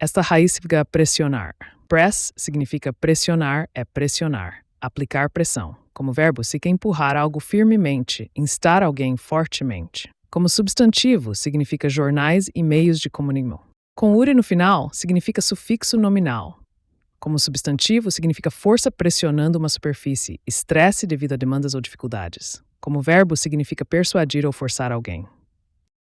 Esta raiz significa pressionar. Press significa pressionar, é pressionar, aplicar pressão. Como verbo, significa empurrar algo firmemente, instar alguém fortemente. Como substantivo, significa jornais e meios de comunicação. Com ure no final, significa sufixo nominal. Como substantivo, significa força pressionando uma superfície, estresse devido a demandas ou dificuldades. Como verbo, significa persuadir ou forçar alguém.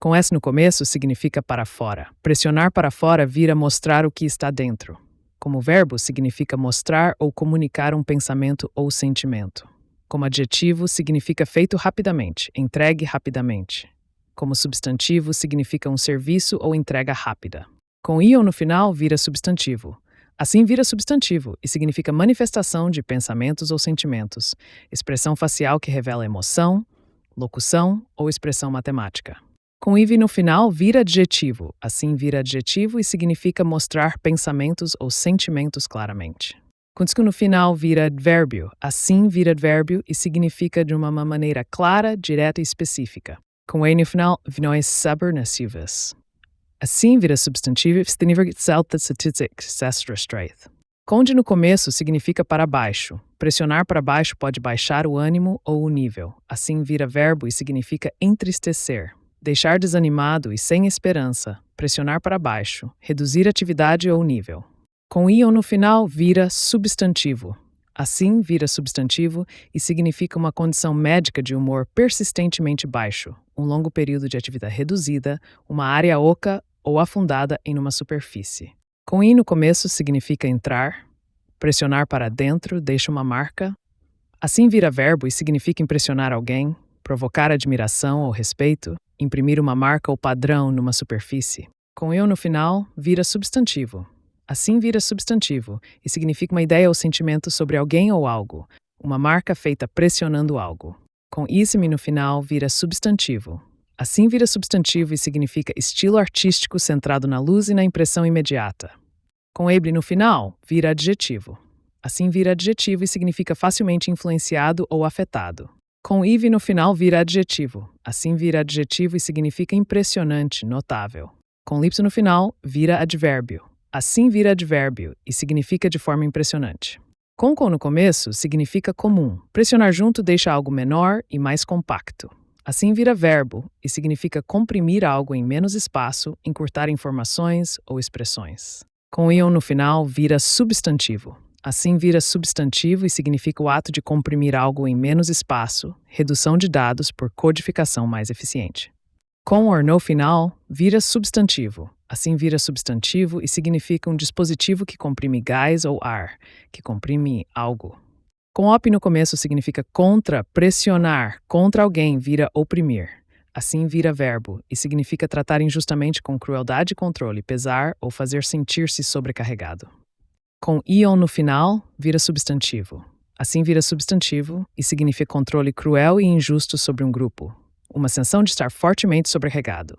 Com S no começo, significa para fora. Pressionar para fora vira mostrar o que está dentro. Como verbo, significa mostrar ou comunicar um pensamento ou sentimento. Como adjetivo, significa feito rapidamente, entregue rapidamente. Como substantivo, significa um serviço ou entrega rápida. Com ion no final, vira substantivo. Assim vira substantivo e significa manifestação de pensamentos ou sentimentos, expressão facial que revela emoção, locução ou expressão matemática. Com IV no final, vira adjetivo. Assim vira adjetivo e significa mostrar pensamentos ou sentimentos claramente. Com disco no final, vira advérbio. Assim vira advérbio e significa de uma maneira clara, direta e específica. Com E no final, nós substantivos. Assim vira substantivo, Conde no começo significa para baixo. Pressionar para baixo pode baixar o ânimo ou o nível. Assim vira verbo e significa entristecer. Deixar desanimado e sem esperança. Pressionar para baixo. Reduzir atividade ou nível. Com ion no final, vira substantivo. Assim vira substantivo e significa uma condição médica de humor persistentemente baixo, um longo período de atividade reduzida, uma área oca ou afundada em uma superfície. Com i no começo significa entrar, pressionar para dentro deixa uma marca. Assim vira verbo e significa impressionar alguém, provocar admiração ou respeito, imprimir uma marca ou padrão numa superfície. Com eu no final, vira substantivo. Assim vira substantivo e significa uma ideia ou sentimento sobre alguém ou algo, uma marca feita pressionando algo. Com isme no final, vira substantivo. Assim vira substantivo e significa estilo artístico centrado na luz e na impressão imediata. Com ebre no final, vira adjetivo. Assim vira adjetivo e significa facilmente influenciado ou afetado. Com ive no final, vira adjetivo. Assim vira adjetivo e significa impressionante, notável. Com lips no final, vira advérbio. Assim vira advérbio e significa de forma impressionante. Com no começo, significa comum. Pressionar junto deixa algo menor e mais compacto. Assim vira verbo e significa comprimir algo em menos espaço, encurtar informações ou expressões. Com ion no final, vira substantivo. Assim vira substantivo e significa o ato de comprimir algo em menos espaço, redução de dados por codificação mais eficiente. Com or no final, vira substantivo. Assim vira substantivo e significa um dispositivo que comprime gás ou ar, que comprime algo. Com op no começo significa contra, pressionar, contra alguém vira oprimir. Assim vira verbo e significa tratar injustamente com crueldade e controle, pesar ou fazer sentir-se sobrecarregado. Com ion no final, vira substantivo. Assim vira substantivo e significa controle cruel e injusto sobre um grupo, uma sensação de estar fortemente sobrecarregado.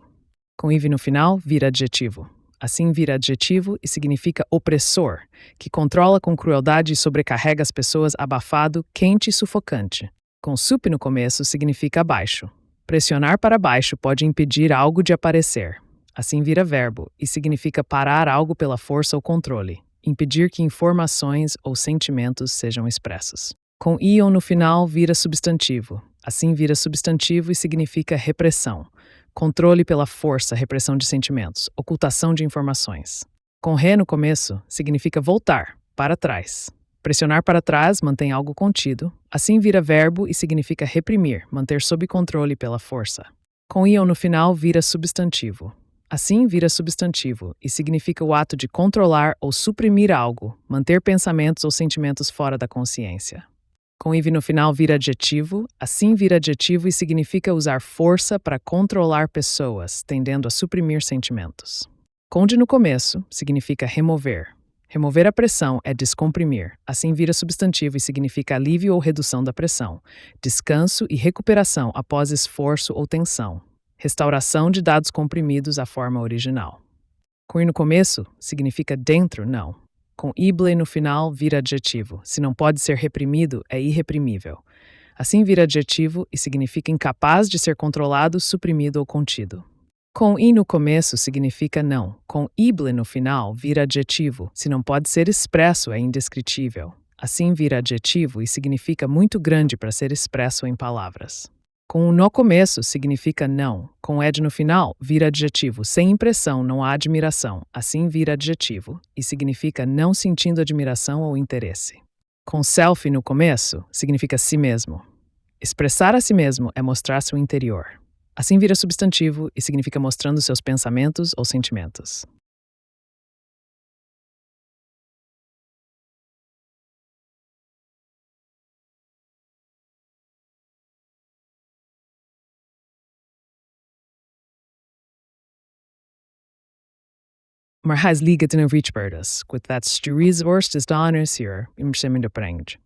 Com ive no final, vira adjetivo. Assim vira adjetivo e significa opressor, que controla com crueldade e sobrecarrega as pessoas abafado, quente e sufocante. Com sup no começo significa abaixo. Pressionar para baixo pode impedir algo de aparecer. Assim vira verbo e significa parar algo pela força ou controle, impedir que informações ou sentimentos sejam expressos. Com ion no final, vira substantivo. Assim vira substantivo e significa repressão. Controle pela força, repressão de sentimentos, ocultação de informações. Com re no começo, significa voltar, para trás. Pressionar para trás mantém algo contido. Assim vira verbo e significa reprimir, manter sob controle pela força. Com ion no final, vira substantivo. Assim vira substantivo e significa o ato de controlar ou suprimir algo, manter pensamentos ou sentimentos fora da consciência. Com ive no final vira adjetivo, assim vira adjetivo e significa usar força para controlar pessoas, tendendo a suprimir sentimentos. Com de no começo significa remover. Remover a pressão é descomprimir, assim vira substantivo e significa alívio ou redução da pressão, descanso e recuperação após esforço ou tensão, restauração de dados comprimidos à forma original. Com ir no começo significa dentro, não. Com ible no final, vira adjetivo. Se não pode ser reprimido, é irreprimível. Assim vira adjetivo e significa incapaz de ser controlado, suprimido ou contido. Com i no começo significa não. Com ible no final vira adjetivo. Se não pode ser expresso, é indescritível. Assim vira adjetivo e significa muito grande para ser expresso em palavras. Com o no começo significa não. Com ed no final vira adjetivo. Sem impressão não há admiração. Assim vira adjetivo e significa não sentindo admiração ou interesse. Com self no começo significa si mesmo. Expressar a si mesmo é mostrar seu interior. Assim vira substantivo e significa mostrando seus pensamentos ou sentimentos. Maar hij liegt in een reachbirdes, with that stories worst is da hier, im Seminder brengt.